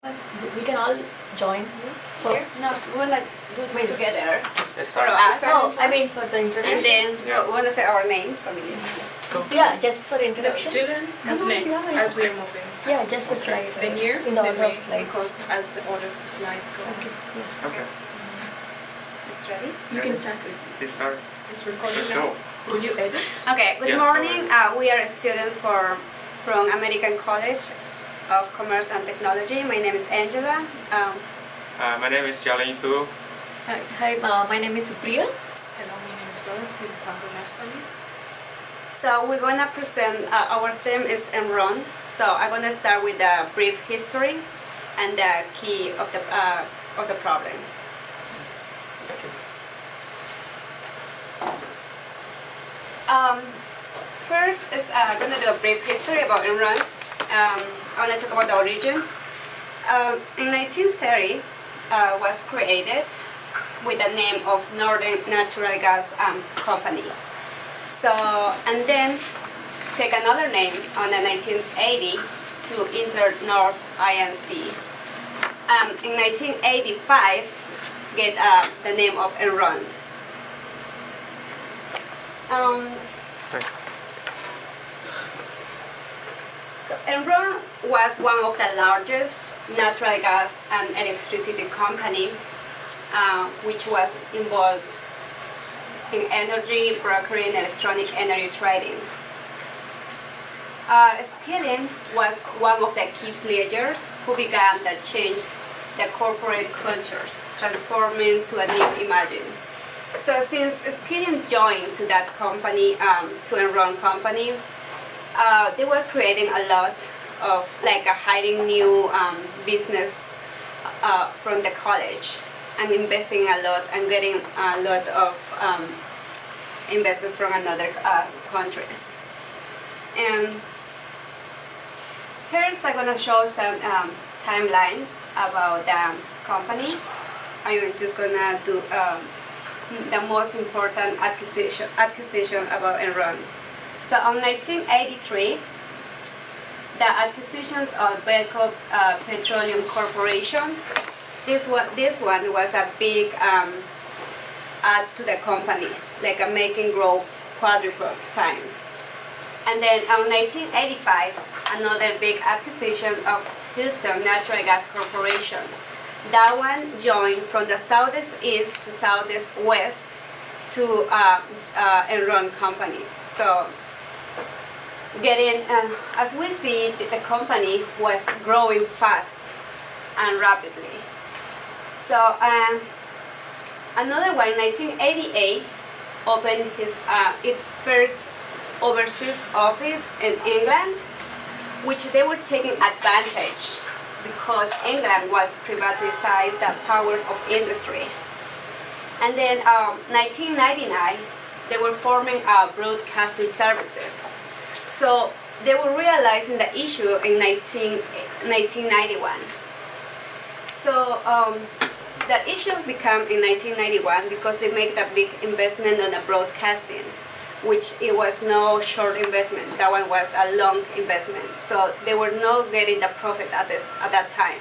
We can all join first. No, we wanna do it together. Yes, For sir. us. Oh, I mean for the And introduction. then Yeah. we wanna say our names. Yeah, just for introduction. Julian, Come on, next yeah. as we're moving. Yeah, just the slide. Then you, in the then order me, of slides. because as the order of the slides go. Okay, yeah. Okay. Is ready? You can start with. Yes, sir. It's recording Let's now. go. Will you edit? Okay. Good Yeah. morning. We are students from American College of Commerce and Technology. My name is Angela. My name is Jialin Fu. Hi, my name is Priya. Hello, my name is Dorothy Pangonasani. So we're gonna present. Our theme is Enron. So I'm gonna start with a brief history and the key of the problem. First is gonna do a brief history about Enron. I wanna talk about the origin. In 1930, was created with the name of Northern Natural Gas Company. So, and then take another name on the 1980 to Inter-North Inc. In 1985, get the name of Enron. So Enron was one of the largest natural gas and electricity company, which was involved in energy brokering, electronic energy trading. Skilling was one of the key players who began to change the corporate cultures, transforming to a new imagine. So since Skilling joined to that company, to Enron company, they were creating a lot of hiring new business from the college and investing a lot and getting a lot of investment from another countries. And here's I'm gonna show some timelines about the company. I'm just gonna do the most important acquisition about Enron. So in 1983, the acquisitions of Belco Petroleum Corporation. This one was a big add to the company, like a making growth quadruple times. And then in 1985, another big acquisition of Houston Natural Gas Corporation. That one joined from the southeast to southeast west to Enron company. So as we see, the company was growing fast and rapidly. So another one, 1988, opened its first overseas office in England, which they were taking advantage because England was privatized the power of industry. And then 1999, they were forming broadcasting services. So they were realizing the issue in 1991. So the issue became in 1991 because they made a big investment on the broadcasting, which it was no short investment. That one was a long investment. So they were not getting the profit at that time.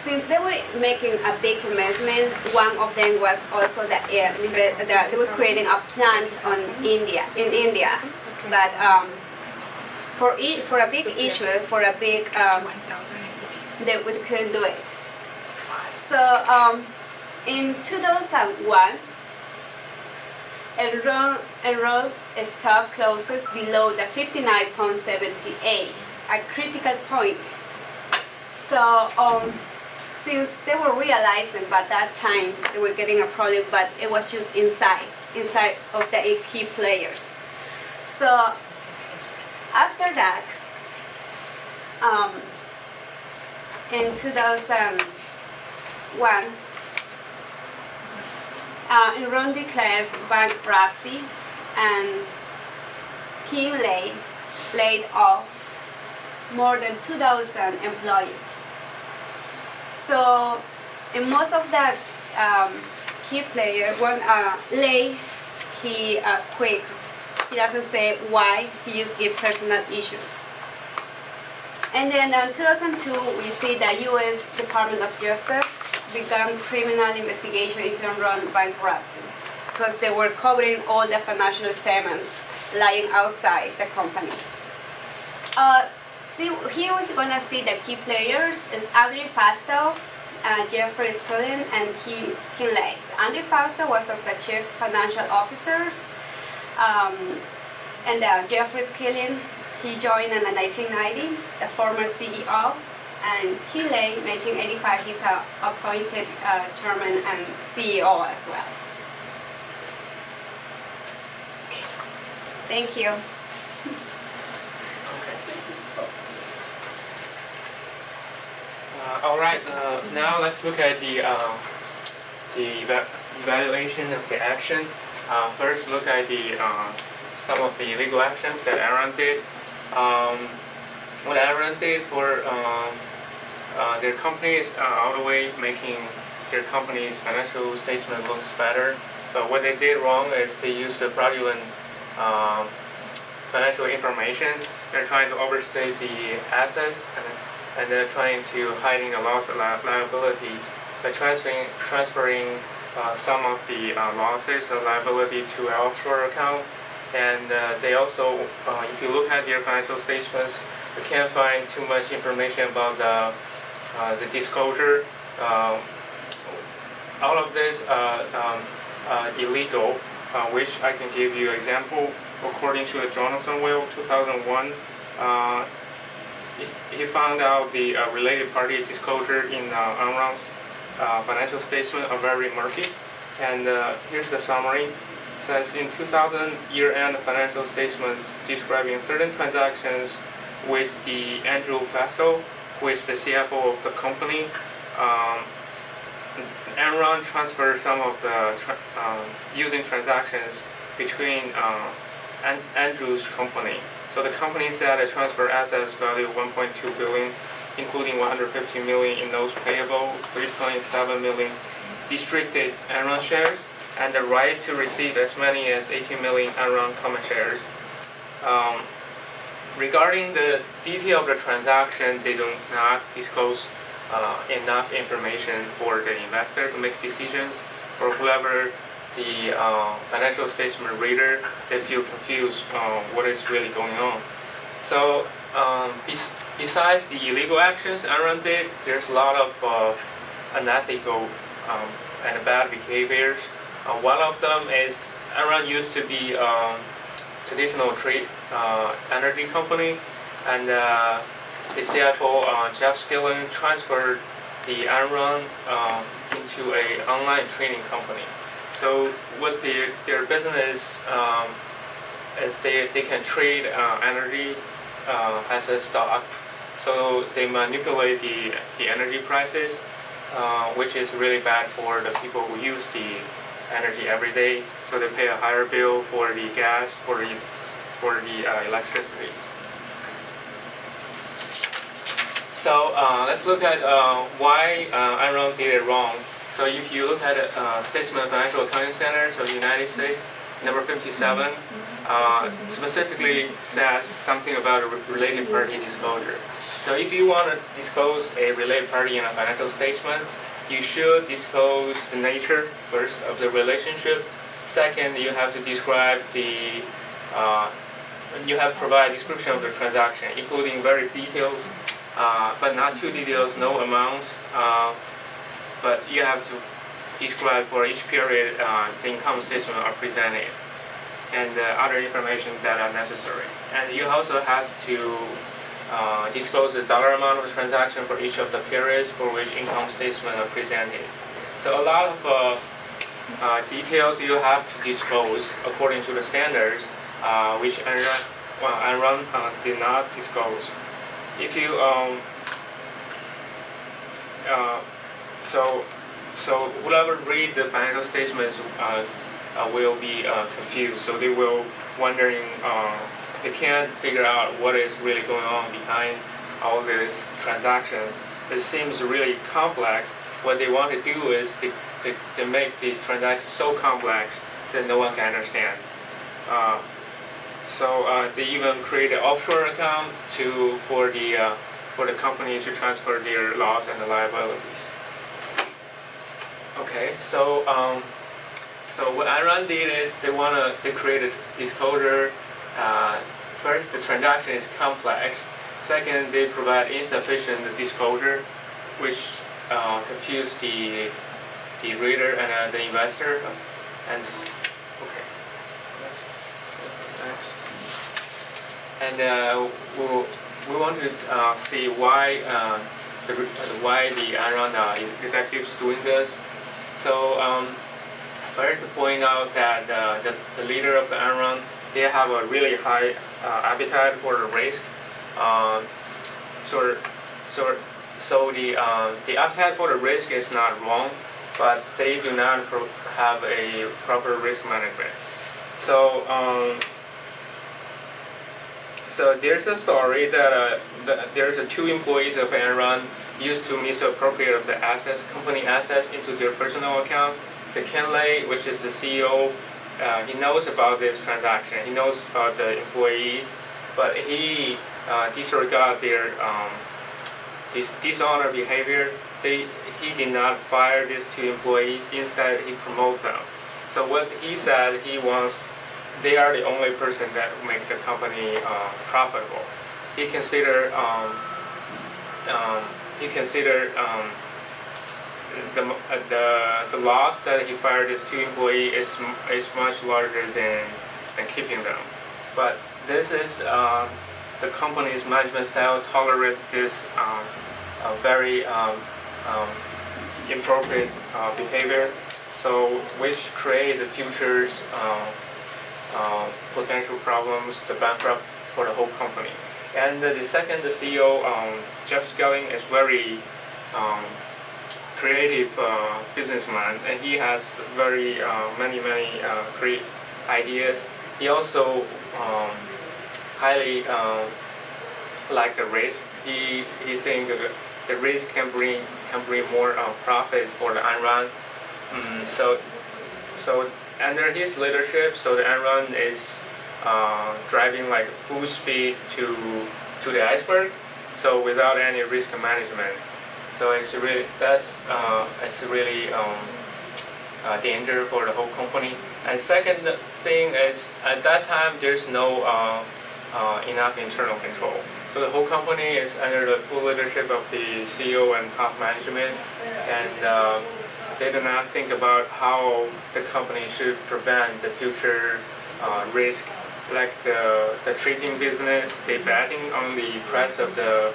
Since they were making a big investment, one of them was also they were creating a plant in India. But for a big issue, for a big, they couldn't do it. So in 2001, Enron's stock closes below the 59.78, a critical point. So since they were realizing by that time they were getting a problem, but it was just inside of the key players. So after that, in 2001, Enron declares bankruptcy and King laid off more than 2,000 employees. So in most of the key players, one he quit. He doesn't say why. He just give personal issues. And then in 2002, we see the U.S. Department of Justice began criminal investigation into Enron bankruptcy because they were covering all the financial statements lying outside the company. See, here we're gonna see the key players is Andrew Fausto, Jeffrey Skilling, and Kim Lay. So Andrew Fausto was of the chief financial officers, and Jeffrey Skilling, he joined in 1990, the former CEO, and Kim Lay, 1985, he's appointed chairman and CEO as well. Thank you. All right. Now let's look at the evaluation of the action. First, look at the some of the legal actions that Enron did. What Enron did for their companies all the way making their company's financial statement looks better. But what they did wrong is they used the fraudulent financial information. They're trying to overstate the assets and they're trying to hiding the loss of liabilities by transferring some of the losses or liability to an offshore account. And they also, if you look at their financial statements, you can't find too much information about the disclosure. All of this illegal, which I can give you an example. According to the Jonathan Will 2001, he found out the related party disclosure in Enron's financial statement are very murky. And here's the summary. It says in 2000 year-end financial statements describing certain transactions with the Andrew Fausto, who is the CFO of the company. Enron transferred some of the using transactions between Andrew's company. So the company said it transferred assets value 1.2 billion, including 150 million in notes payable, 3.7 million restricted Enron shares, and the right to receive as many as 18 million Enron common shares. Regarding the detail of the transaction, they do not disclose enough information for the investor to make decisions. For whoever the financial statement reader, they feel confused what is really going on. So besides the illegal actions Enron did, there's a lot of unethical and bad behaviors. One of them is Enron used to be traditional trade energy company, and the CFO Jeff Skilling transferred the Enron into an online trading company. So what their business is they can trade energy as a stock. So they manipulate the energy prices, which is really bad for the people who use the energy every day. So they pay a higher bill for the gas, for the electricity. So let's look at why Enron did it wrong. So if you look at Statement of Financial Accounting Standards of the United States, number 57, specifically says something about a related party disclosure. So if you want to disclose a related party in a financial statement, you should disclose the nature first of the relationship. Second, you have to describe you have to provide a description of the transaction, including very details, but not too details, no amounts. But you have to describe for each period the income statement are presented and other information that are necessary. And you also have to disclose the dollar amount of the transaction for each of the periods for which income statements are presented. So a lot of details you have to disclose according to the standards, which Enron did not disclose. If you so whoever read the financial statements will be confused. So they will wondering, they can't figure out what is really going on behind all these transactions. It seems really complex. What they want to do is to make these transactions so complex that no one can understand. So they even create an offshore account for the for the company to transfer their loss and the liabilities. Okay, so what Enron did is they created disclosure. First, the transaction is complex. Second, they provide insufficient disclosure, which confuse the reader and the investor. And okay, next. And we want to see why the Enron executives doing this. So first, point out that the leader of the Enron, they have a really high appetite for the risk. So the appetite for the risk is not wrong, but they do not have a proper risk management. So there's a story that there's two employees of Enron used to misappropriate of the assets, company assets, into their personal account. The Kenley, which is the CEO, he knows about this transaction. He knows about the employees, but he disregard their dishonor behavior. He did not fire these two employees. Instead, he promotes them. So what he said, they are the only person that make the company profitable. He consider the loss that he fired his two employees is much larger than keeping them. But this is the company's management style tolerate this very inappropriate behavior, so which create the future's potential problems, the bankrupt for the whole company. And the second, the CEO, Jeff Skelling, is very creative businessman, and he has very many great ideas. He also highly like the risk. He thinks the risk can bring more profits for the Enron. So under his leadership, so the Enron is driving like full speed to the iceberg, so without any risk management. So it's really danger for the whole company. And second thing is, at that time there's no enough internal control. So the whole company is under the full leadership of the CEO and top management, and they do not think about how the company should prevent the future risk, like the trading business. They betting on the price of the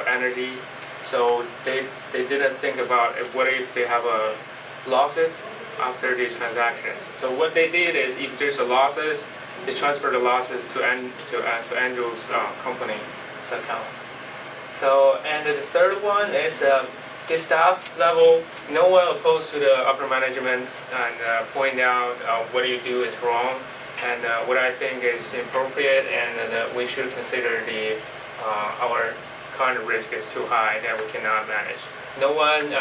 energy. So they didn't think about what if they have losses after these transactions. So what they did is, if there's losses, they transfer the losses to Andrew's company's account. So, and the third one is the staff level. No one opposed to the upper management and point out what you do is wrong, and what I think is appropriate, and we should consider our current risk is too high that we cannot manage. No one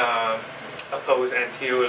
opposed until